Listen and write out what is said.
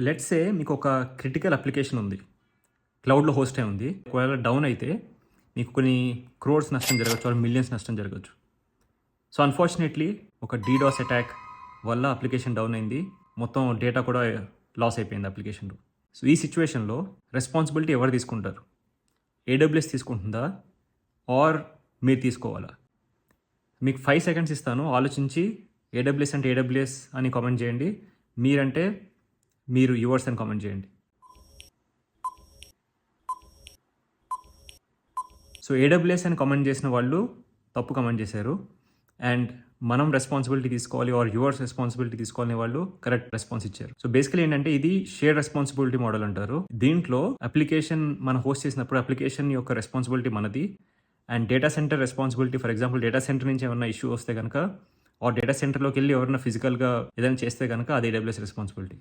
Let's say మీకు ఒక critical application ఉంది. క్లౌడ్‌లో హోస్ట్ అయి ఉంది. ఒకవేళ డౌన్ అయితే మీకు కొన్ని క్రోర్స్ నష్టం జరగొచ్చు ఆర్ మిలియన్స్ నష్టం జరగొచ్చు. సో, అన్‌ఫార్చునేట్‌లీ ఒక డీడాస్ అటాక్ వల్ల అప్లికేషన్ డౌన్ అయింది. మొత్తం డేటా కూడా లాస్ అయిపోయింది అప్లికేషన్‌లో. సో, ఈ సిట్యుయేషన్‌లో రెస్పాన్సిబిలిటీ ఎవరు తీసుకుంటారు? ఏడబ్ల్యూఎస్ తీసుకుంటుందా? ఆర్ మీరు తీసుకోవాలా? మీకు 5 సెకండ్స్ ఇస్తాను. ఆలోచించి ఏడబ్ల్యూఎస్ అంటే ఏడబ్ల్యూఎస్ అని కామెంట్ చేయండి. మీరంటే మీరు యువర్స్ అని కామెంట్ చేయండి. సో, ఏడబ్ల్యూఎస్ అని కామెంట్ చేసిన వాళ్ళు తప్పు కామెంట్ చేశారు. అండ్ మనం రెస్పాన్సిబిలిటీ తీసుకోవాలి ఆర్ యువర్స్ రెస్పాన్సిబిలిటీ తీసుకోవాలని వాళ్ళు కరెక్ట్ రెస్పాన్స్ ఇచ్చారు. సో, బేసికలీ ఏంటంటే ఇది షేర్ రెస్పాన్సిబిలిటీ మోడల్ అంటారు. దీంట్లో అప్లికేషన్ మనం హోస్ట్ చేసినప్పుడు అప్లికేషన్ యొక్క రెస్పాన్సిబిలిటీ మనది. And data centre responsibility, for example data centre నుంచి ఏమన్నా ఇష్యూ వస్తే కనుక ఆ డేటా సెంటర్లోకి వెళ్ళి ఎవరైనా ఫిజికల్గా ఏదైనా చేస్తే కనుక అది ఏడబ్ల్యూఎస్ రెస్పాన్సిబిలిటీ.